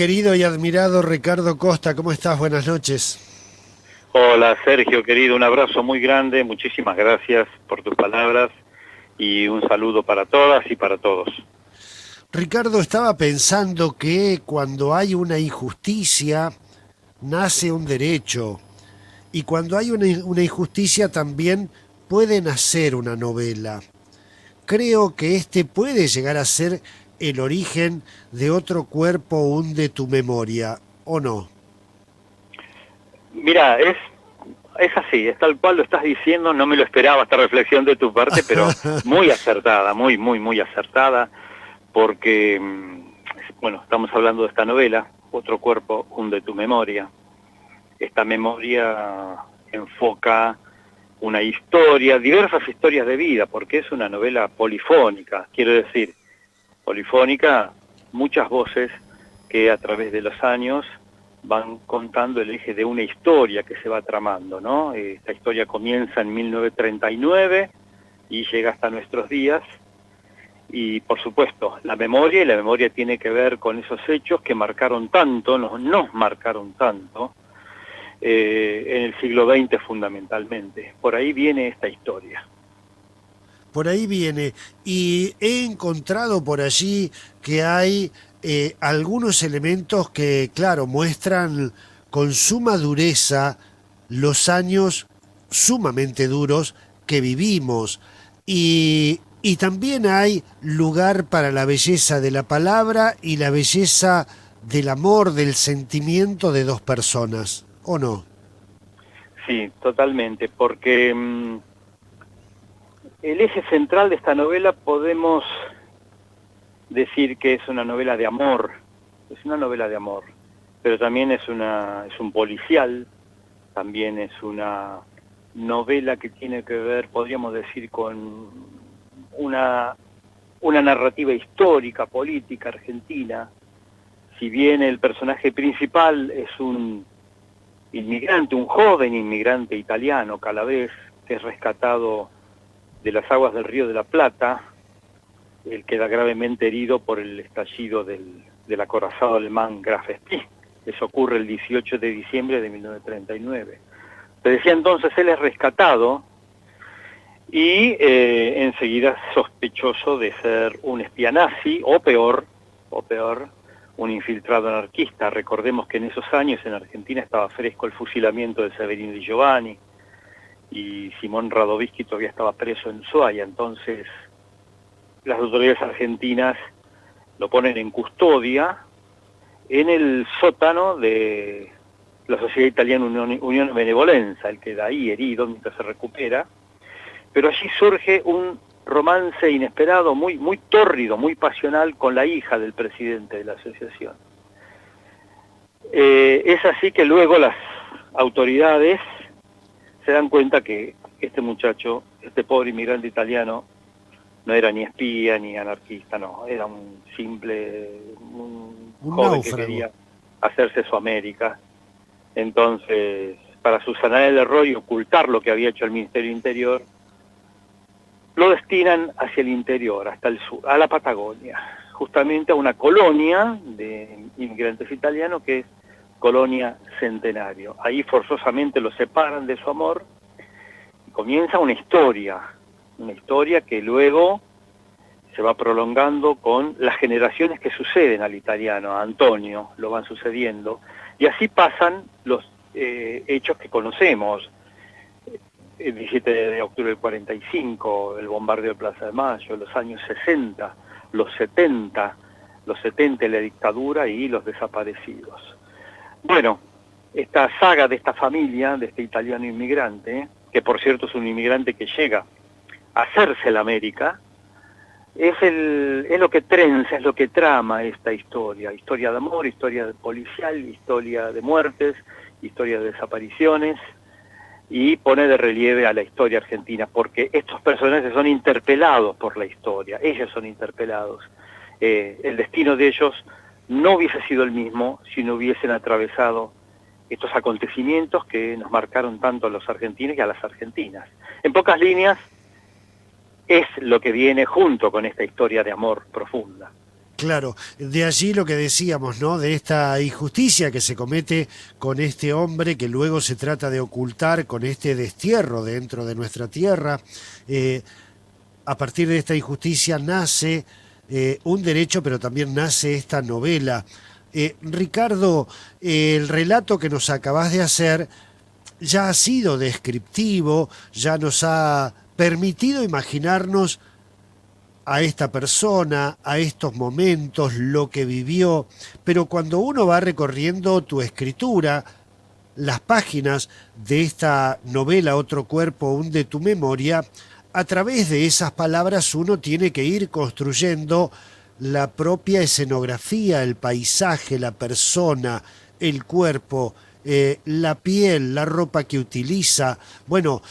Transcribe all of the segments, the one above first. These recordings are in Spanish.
querido y admirado Ricardo Costa, ¿cómo estás? Buenas noches. Hola Sergio, querido, un abrazo muy grande, muchísimas gracias por tus palabras y un saludo para todas y para todos. Ricardo, estaba pensando que cuando hay una injusticia, nace un derecho. Y cuando hay una injusticia también puede nacer una novela. Creo que este puede llegar a ser el origen de Otro cuerpo hunde tu memoria, ¿o no? Mira, es así, es tal cual lo estás diciendo, no me lo esperaba esta reflexión de tu parte, pero muy acertada, muy acertada, porque, bueno, estamos hablando de esta novela, Otro cuerpo hunde tu memoria. Esta memoria enfoca una historia, diversas historias de vida, porque es una novela polifónica, quiero decir, polifónica, muchas voces que a través de los años van contando el eje de una historia que se va tramando, ¿no? Esta historia comienza en 1939 y llega hasta nuestros días, y por supuesto, la memoria tiene que ver con esos hechos que marcaron tanto, nos marcaron tanto, en el siglo XX fundamentalmente. Por ahí viene esta historia. Por ahí viene. Y he encontrado por allí que hay algunos elementos que, claro, muestran con suma dureza los años sumamente duros que vivimos. Y también hay lugar para la belleza de la palabra y la belleza del amor, del sentimiento de dos personas, ¿o no? Sí, totalmente, porque el eje central de esta novela podemos decir que es una novela de amor, es una novela de amor, pero también es un policial, también es una novela que tiene que ver, podríamos decir, con una, una narrativa histórica, política, argentina. Si bien el personaje principal es un inmigrante, un joven inmigrante italiano, Calavés, que es rescatado de las aguas del Río de la Plata, él queda gravemente herido por el estallido del acorazado alemán Graf Spee. Eso ocurre el 18 de diciembre de 1939. Te decía entonces, él es rescatado y enseguida sospechoso de ser un espía nazi, o peor, un infiltrado anarquista. Recordemos que en esos años en Argentina estaba fresco el fusilamiento de Severino Di Giovanni, y Simón Radovisky todavía estaba preso en Ushuaia. Entonces las autoridades argentinas lo ponen en custodia en el sótano de la Sociedad Italiana Unión Benevolenza. Él queda ahí herido mientras se recupera, pero allí surge un romance inesperado, muy tórrido, muy pasional, con la hija del presidente de la asociación. Es así que luego las autoridades se dan cuenta que este muchacho, este pobre inmigrante italiano, no era ni espía ni anarquista, no, era un Un joven que náufrago. quería hacerse su América. Entonces, para subsanar el error y ocultar lo que había hecho el Ministerio Interior, lo destinan hacia el interior, hasta el sur, a la Patagonia, justamente a una colonia de inmigrantes italianos que es Colonia Centenario. Ahí forzosamente lo separan de su amor y comienza una historia que luego se va prolongando con las generaciones que suceden al italiano, a Antonio, lo van sucediendo, y así pasan los hechos que conocemos. El 17 de octubre del 45, el bombardeo de Plaza de Mayo, los años 60, los 70, la dictadura y los desaparecidos. Bueno, esta saga de esta familia, de este italiano inmigrante, que por cierto es un inmigrante que llega a hacerse la América, es lo que trenza, es lo que trama esta historia de amor, historia policial, historia de muertes, historia de desapariciones, y pone de relieve a la historia argentina, porque estos personajes son interpelados por la historia, ellos son interpelados. El destino de ellos no hubiese sido el mismo si no hubiesen atravesado estos acontecimientos que nos marcaron tanto a los argentinos y a las argentinas. En pocas líneas, es lo que viene junto con esta historia de amor profunda. Claro, de allí lo que decíamos, ¿no? De esta injusticia que se comete con este hombre que luego se trata de ocultar con este destierro dentro de nuestra tierra. Eh, a partir de esta injusticia nace un derecho, pero también nace esta novela. Ricardo, el relato que nos acabas de hacer ya ha sido descriptivo, ya nos ha permitido imaginarnos a esta persona, a estos momentos, lo que vivió, pero cuando uno va recorriendo tu escritura, las páginas de esta novela Otro cuerpo hunde tu memoria, a través de esas palabras uno tiene que ir construyendo la propia escenografía, el paisaje, la persona, el cuerpo, la piel, la ropa que utiliza. Bueno,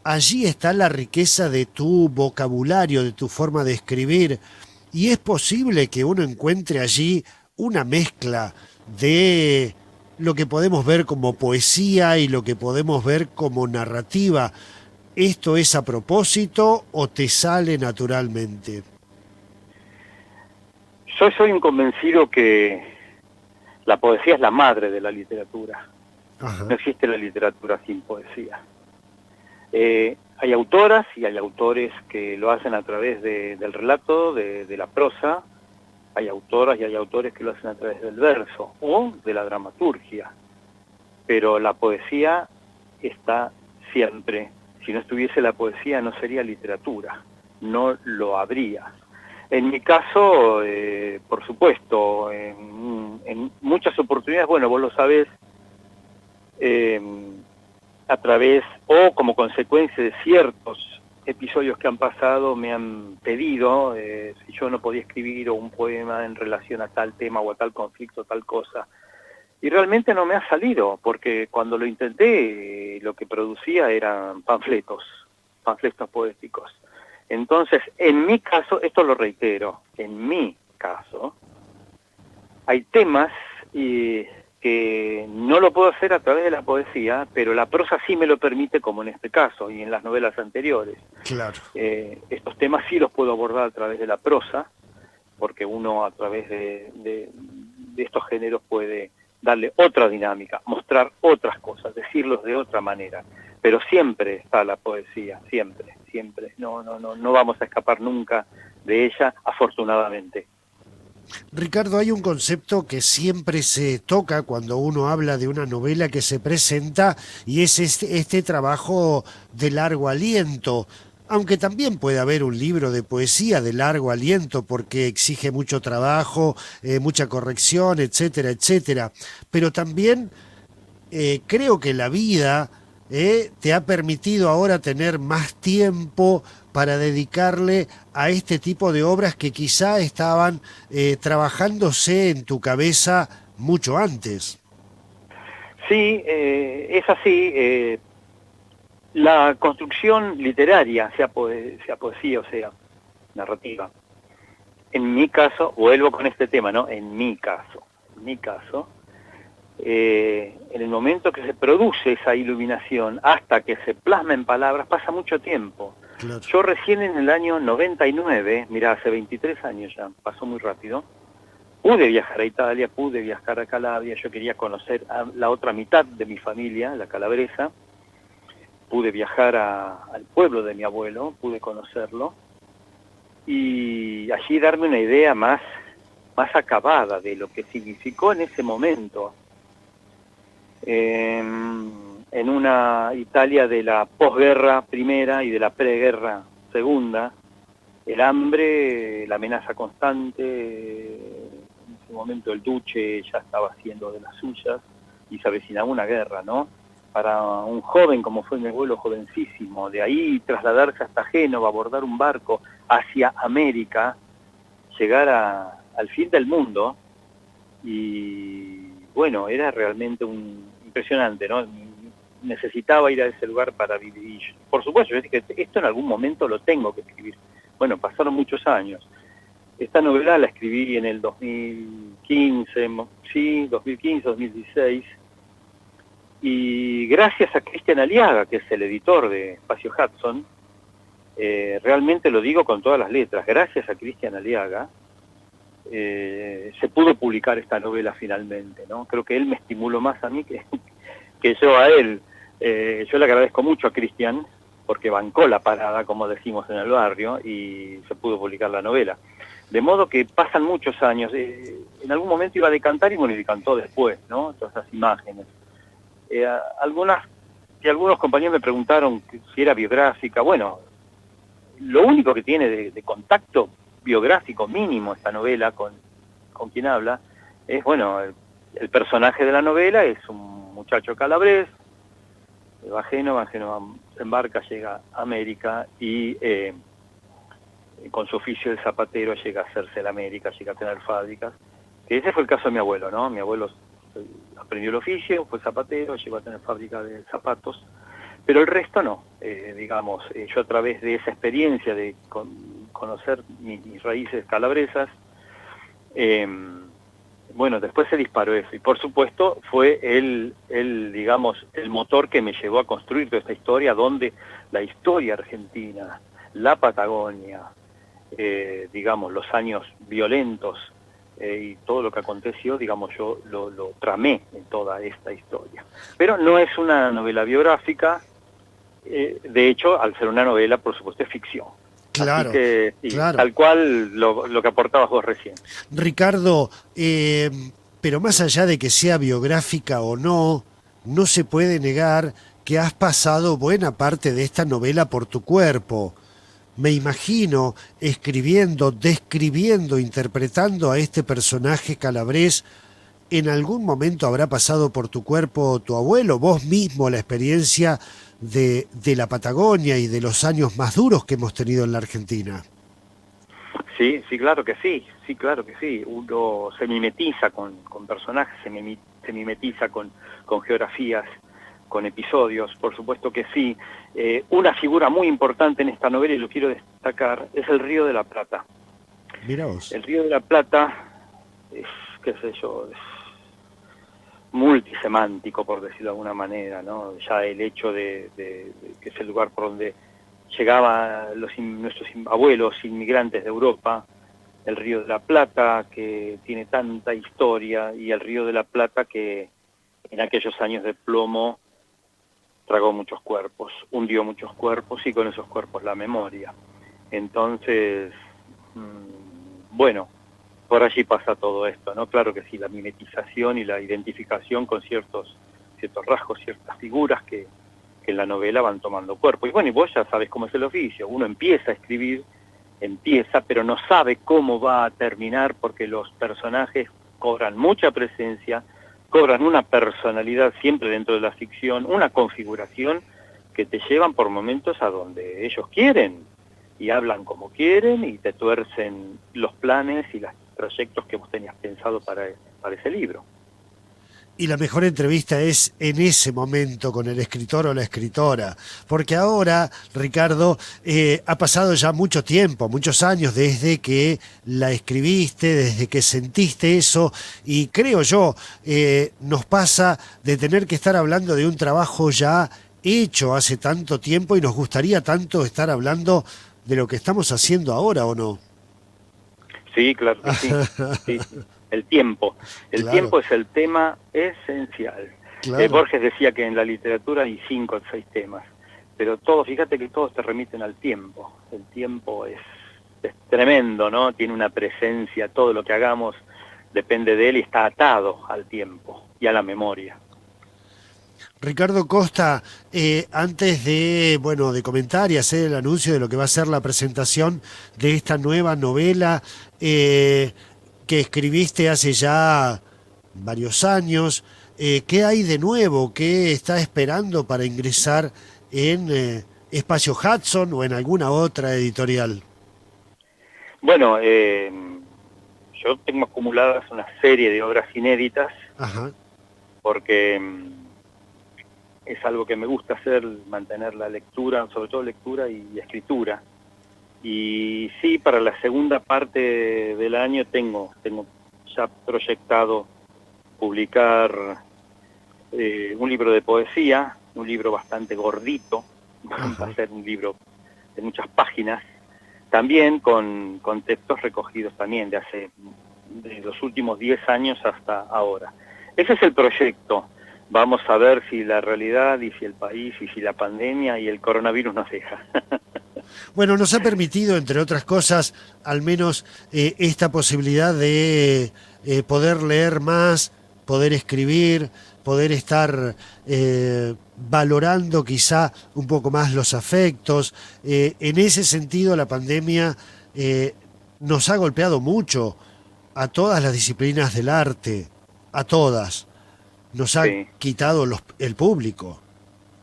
allí está la riqueza de tu vocabulario, de tu forma de escribir, y es posible que uno encuentre allí una mezcla de lo que podemos ver como poesía y lo que podemos ver como narrativa. ¿Esto es a propósito o te sale naturalmente? Yo soy un convencido que la poesía es la madre de la literatura. Ajá. No existe la literatura sin poesía. Hay autoras y hay autores que lo hacen a través del relato, de la prosa. Hay autoras y hay autores que lo hacen a través del verso o de la dramaturgia. Pero la poesía está siempre. Si no estuviese la poesía no sería literatura, no lo habría. En mi caso, por supuesto, en muchas oportunidades, bueno, vos lo sabés, a través o como consecuencia de ciertos episodios que han pasado, me han pedido si yo no podía escribir un poema en relación a tal tema o a tal conflicto, tal cosa. Y realmente no me ha salido, porque cuando lo intenté, lo que producía eran panfletos poéticos. Entonces, en mi caso, esto lo reitero, en mi caso, hay temas que no lo puedo hacer a través de la poesía, pero la prosa sí me lo permite, como en este caso y en las novelas anteriores. Claro. Estos temas sí los puedo abordar a través de la prosa, porque uno a través de estos géneros puede darle otra dinámica, mostrar otras cosas, decirlos de otra manera. Pero siempre está la poesía, siempre, siempre. No vamos a escapar nunca de ella, afortunadamente. Ricardo, hay un concepto que siempre se toca cuando uno habla de una novela que se presenta y es este trabajo de largo aliento. Aunque también puede haber un libro de poesía de largo aliento porque exige mucho trabajo, mucha corrección, etcétera, etcétera. Pero también creo que la vida te ha permitido ahora tener más tiempo para dedicarle a este tipo de obras que quizá estaban trabajándose en tu cabeza mucho antes. Sí, es así. La construcción literaria, sea poesía o sea narrativa, en mi caso, vuelvo con este tema, ¿no? En mi caso, en el momento que se produce esa iluminación hasta que se plasma en palabras, pasa mucho tiempo. Claro. Yo recién en el año 99, mira, hace 23 años ya, pasó muy rápido, pude viajar a Italia, pude viajar a Calabria, yo quería conocer a la otra mitad de mi familia, la calabresa, pude viajar al pueblo de mi abuelo, pude conocerlo, y allí darme una idea más acabada de lo que significó en ese momento, en una Italia de la posguerra primera y de la preguerra segunda, el hambre, la amenaza constante. En ese momento el duce ya estaba haciendo de las suyas y se avecinaba una guerra, ¿no? Para un joven como fue mi abuelo, jovencísimo, de ahí trasladarse hasta Génova, abordar un barco hacia América, llegar al fin del mundo, y bueno, era realmente impresionante, ¿no? Necesitaba ir a ese lugar para vivir. Por supuesto, yo dije, esto en algún momento lo tengo que escribir. Bueno, pasaron muchos años. Esta novela la escribí en el 2015, sí, 2015, 2016, y gracias a Cristian Aliaga, que es el editor de Espacio Hudson, realmente lo digo con todas las letras, gracias a Cristian Aliaga, se pudo publicar esta novela finalmente, ¿no? Creo que él me estimuló más a mí que yo a él. Yo le agradezco mucho a Cristian, porque bancó la parada, como decimos en el barrio, y se pudo publicar la novela. De modo que pasan muchos años. En algún momento iba a decantar y bueno, y decantó después, ¿no? Todas esas imágenes. Algunos compañeros me preguntaron si era biográfica. Bueno, lo único que tiene de contacto biográfico mínimo esta novela con quien habla es, bueno, el personaje de la novela es un muchacho calabrés, va a Génova, se embarca, llega a América y con su oficio de zapatero llega a hacerse la América, llega a tener fábricas, que ese fue el caso de mi abuelo, ¿no? Mi abuelo aprendió el oficio, fue zapatero, llegó a tener fábrica de zapatos, pero el resto no. Yo a través de esa experiencia de conocer mis raíces calabresas, bueno, después se disparó eso, y por supuesto fue el motor que me llevó a construir toda esta historia, donde la historia argentina, la Patagonia, los años violentos y todo lo que aconteció, yo lo tramé en toda esta historia. Pero no es una novela biográfica, de hecho, al ser una novela, por supuesto, es ficción. Claro, así que, sí, claro. Tal cual lo que aportabas vos recién. Ricardo, pero más allá de que sea biográfica o no, no se puede negar que has pasado buena parte de esta novela por tu cuerpo. Me imagino escribiendo, describiendo, interpretando a este personaje calabrés. ¿En algún momento habrá pasado por tu cuerpo tu abuelo, vos mismo, la experiencia de la Patagonia y de los años más duros que hemos tenido en la Argentina? Sí, claro que sí, claro que sí. Uno se mimetiza con personajes, se mimetiza con geografías, con episodios, por supuesto que sí. Una figura muy importante en esta novela, y lo quiero destacar, es el Río de la Plata. Mira vos. El Río de la Plata es, qué sé yo, es multisemántico, por decirlo de alguna manera, ¿no? Ya el hecho de que es el lugar por donde llegaban nuestros abuelos inmigrantes de Europa, el Río de la Plata, que tiene tanta historia, y el Río de la Plata que en aquellos años de plomo tragó muchos cuerpos, hundió muchos cuerpos, y con esos cuerpos la memoria. Entonces, bueno, por allí pasa todo esto, ¿no? Claro que sí, la mimetización y la identificación con ciertos rasgos, ciertas figuras que en la novela van tomando cuerpo. Y bueno, y vos ya sabes cómo es el oficio. Uno empieza a escribir, pero no sabe cómo va a terminar, porque los personajes cobran mucha presencia, cobran una personalidad siempre dentro de la ficción, una configuración que te llevan por momentos a donde ellos quieren, y hablan como quieren, y te tuercen los planes y los proyectos que vos tenías pensado para ese libro. Y la mejor entrevista es en ese momento con el escritor o la escritora, porque ahora, Ricardo, ha pasado ya mucho tiempo, muchos años desde que la escribiste, desde que sentiste eso, y creo yo, nos pasa de tener que estar hablando de un trabajo ya hecho hace tanto tiempo, y nos gustaría tanto estar hablando de lo que estamos haciendo ahora, ¿o no? Sí, claro que sí. Sí. El tiempo. El Claro, tiempo es el tema esencial. claro. Borges decía que en la literatura hay 5 o 6 temas, pero fíjate que todos te remiten al tiempo. El tiempo es tremendo, ¿no? Tiene una presencia, todo lo que hagamos depende de él, y está atado al tiempo y a la memoria. Ricardo Costa, antes de comentar y hacer el anuncio de lo que va a ser la presentación de esta nueva novela que escribiste hace ya varios años, ¿qué hay de nuevo? ¿Qué está esperando para ingresar en Espacio Hudson o en alguna otra editorial? Bueno, yo tengo acumuladas una serie de obras inéditas. Ajá. Porque es algo que me gusta hacer, mantener la lectura, sobre todo lectura y escritura. Y sí, para la segunda parte del año tengo ya proyectado publicar un libro de poesía, un libro bastante gordito. Va a ser un libro de muchas páginas, también con textos recogidos también de hace de los últimos 10 años hasta ahora. Ese es el proyecto. Vamos a ver si la realidad y si el país y si la pandemia y el coronavirus nos deja. Bueno, nos ha permitido, entre otras cosas, al menos esta posibilidad de poder leer más, poder escribir, poder estar valorando quizá un poco más los afectos. En ese sentido, la pandemia nos ha golpeado mucho a todas las disciplinas del arte, a todas. Nos ha Sí. quitado el público,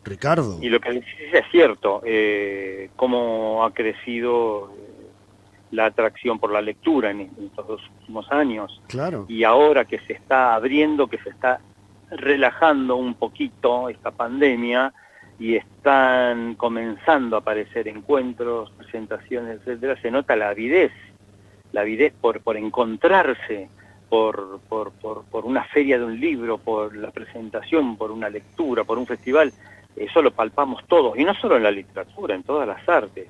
Ricardo. Y lo que decís es cierto, cómo ha crecido la atracción por la lectura en estos 2 últimos años. Claro. Y ahora que se está abriendo, que se está relajando un poquito esta pandemia y están comenzando a aparecer encuentros, presentaciones, etcétera, se nota la avidez por encontrarse, por una feria de un libro, por la presentación, por una lectura, por un festival. Eso lo palpamos todos, y no solo en la literatura, en todas las artes.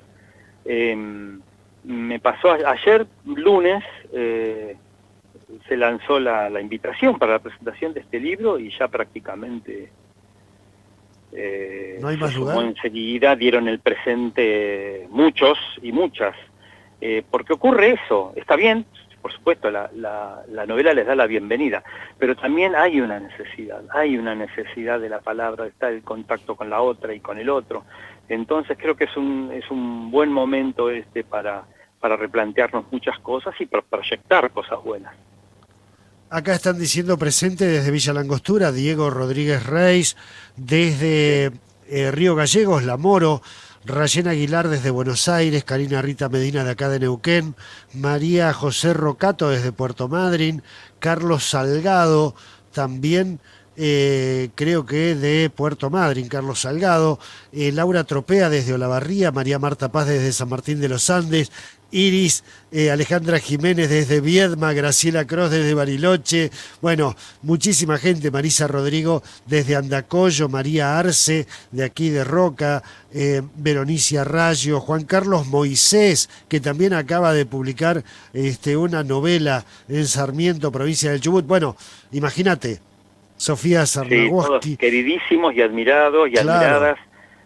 Me pasó ayer, lunes, se lanzó la invitación para la presentación de este libro y ya prácticamente ¿No hay se más sumó lugar? enseguida, dieron el presente muchos y muchas, porque ocurre eso. Está bien, por supuesto, la novela les da la bienvenida, pero también hay una necesidad de la palabra, está el contacto con la otra y con el otro. Entonces creo que es un buen momento para replantearnos muchas cosas y para proyectar cosas buenas. Acá están diciendo presente desde Villa Langostura, Diego Rodríguez Reis, desde Río Gallegos, La Moro, Rayén Aguilar desde Buenos Aires, Karina Rita Medina de acá de Neuquén, María José Rocato desde Puerto Madryn, Carlos Salgado también, creo que de Puerto Madryn, Carlos Salgado, Laura Tropea desde Olavarría, María Marta Paz desde San Martín de los Andes, Iris, Alejandra Jiménez desde Viedma, Graciela Cross desde Bariloche, bueno, muchísima gente, Marisa Rodrigo desde Andacollo, María Arce de aquí de Roca, Veronicia Rayo, Juan Carlos Moisés, que también acaba de publicar una novela en Sarmiento, provincia del Chubut. Bueno, imagínate, Sofía Sí, todos Sarnagoski, queridísimos y admirados y claro, admiradas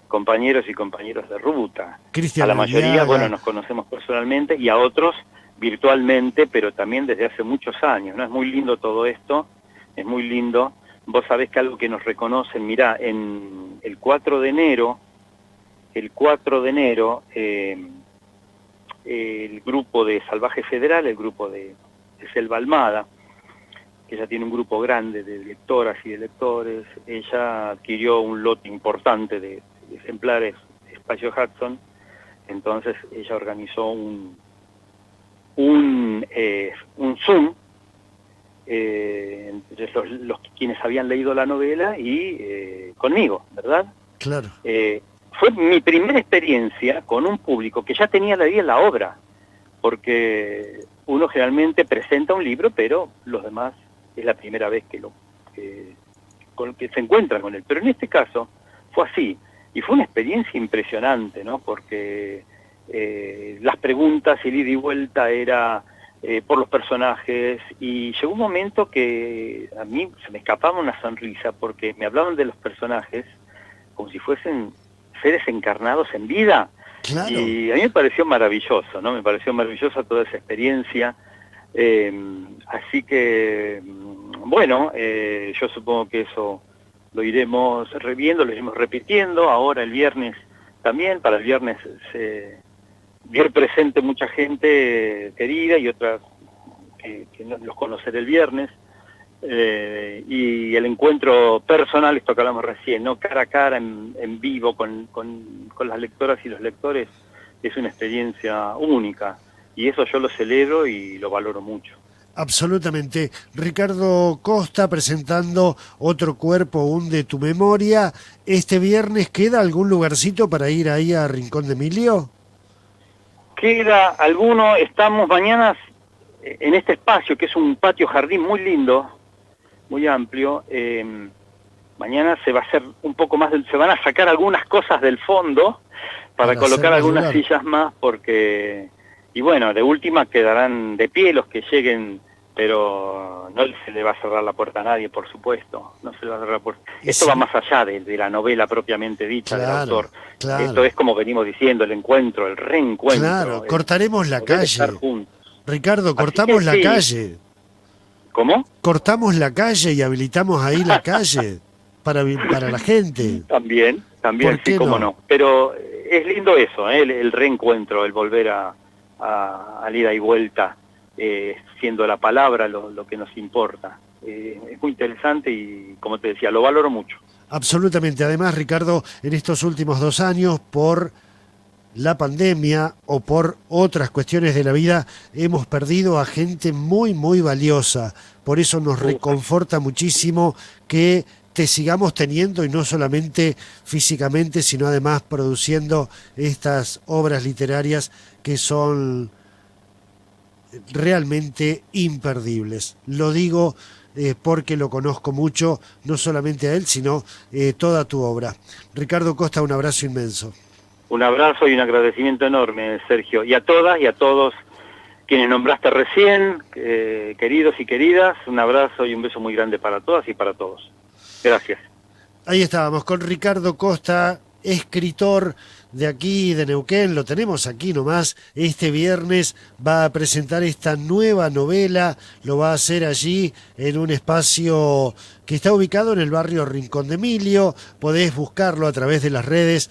compañeros y compañeras de ruta. A Cristian la mayoría, Aliaga, bueno, nos conocemos personalmente y a otros virtualmente, pero también desde hace muchos años, ¿no? Es muy lindo todo esto, es muy lindo. Vos sabés que algo que nos reconocen, mirá, en el 4 de enero, el grupo de Salvaje Federal, el grupo de Selva Almada, que ella tiene un grupo grande de lectoras y de lectores, ella adquirió un lote importante de ejemplares de Espacio Hudson, entonces ella organizó un Zoom entre los quienes habían leído la novela y conmigo, ¿verdad? claro. Fue mi primera experiencia con un público que ya tenía leída la obra, porque uno generalmente presenta un libro, pero los demás es la primera vez que se encuentran con él. Pero en este caso fue así, y fue una experiencia impresionante, ¿no? Porque las preguntas, el ida y vuelta era por los personajes, y llegó un momento que a mí se me escapaba una sonrisa, porque me hablaban de los personajes como si fuesen seres encarnados en vida. Claro. Y a mí me pareció maravilloso, ¿no? Me pareció maravillosa toda esa experiencia. Así que, bueno, yo supongo que eso lo iremos reviendo, lo iremos repitiendo. Ahora el viernes también, para el viernes se dio presente mucha gente querida y otras que no los conoceré el viernes. Y el encuentro personal, esto que hablamos recién, ¿no? Cara a cara, en vivo, con las lectoras y los lectores, es una experiencia única. Y eso yo lo celebro y lo valoro mucho. Absolutamente. Ricardo Costa presentando Otro cuerpo hunde tu memoria. ¿Este viernes queda algún lugarcito para ir ahí a Rincón de Emilio? Queda alguno, estamos mañana en este espacio, que es un patio jardín muy lindo, muy amplio. Mañana se va a hacer un poco más, se van a sacar algunas cosas del fondo para colocar algunas sillas más, porque, y bueno, de última quedarán de pie los que lleguen pero no se le va a cerrar la puerta a nadie, por supuesto, no se le va a cerrar la puerta. Esto Sí. va más allá de la novela propiamente dicha del Claro, autor. claro. Esto es, como venimos diciendo, el encuentro, el reencuentro. Claro, cortaremos la poder estar calle. juntos. Ricardo, Así cortamos que la sí. calle. ¿Cómo? Cortamos la calle y habilitamos ahí la calle para la gente. También, ¿Por qué sí, cómo no? no. Pero es lindo eso, el reencuentro, el volver al ida y vuelta, siendo la palabra lo que nos importa. Es muy interesante y, como te decía, lo valoro mucho. Absolutamente. Además, Ricardo, en estos últimos 2 años, por la pandemia o por otras cuestiones de la vida, hemos perdido a gente muy, muy valiosa. Por eso nos reconforta muchísimo que te sigamos teniendo, y no solamente físicamente, sino además produciendo estas obras literarias que son realmente imperdibles. Lo digo porque lo conozco mucho, no solamente a él, sino toda tu obra. Ricardo Costa, un abrazo inmenso. Un abrazo y un agradecimiento enorme, Sergio. Y a todas y a todos quienes nombraste recién, queridos y queridas, un abrazo y un beso muy grande para todas y para todos. Gracias. Ahí estábamos con Ricardo Costa, escritor de aquí, de Neuquén. Lo tenemos aquí nomás. Este viernes va a presentar esta nueva novela. Lo va a hacer allí en un espacio que está ubicado en el barrio Rincón de Emilio. Podés buscarlo a través de las redes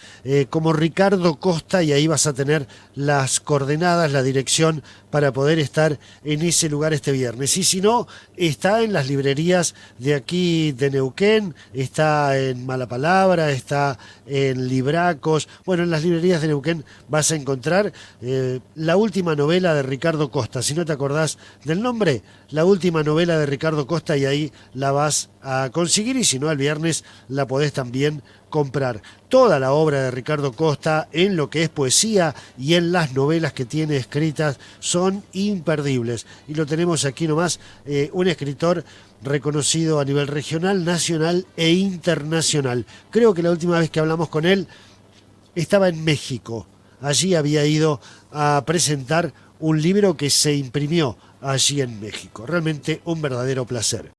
como Ricardo Costa, y ahí vas a tener las coordenadas, la dirección para poder estar en ese lugar este viernes. Y si no, está en las librerías de aquí de Neuquén, está en Malapalabra, está en Libracos. Bueno, en las librerías de Neuquén vas a encontrar la última novela de Ricardo Costa. Si no te acordás del nombre, la última novela de Ricardo Costa, y ahí la vas a conseguir, y si no, el viernes la podés también comprar. Toda la obra de Ricardo Costa, en lo que es poesía y en las novelas que tiene escritas, son imperdibles. Y lo tenemos aquí nomás, un escritor reconocido a nivel regional, nacional e internacional. Creo que la última vez que hablamos con él estaba en México. Allí había ido a presentar un libro que se imprimió allí en México. Realmente un verdadero placer.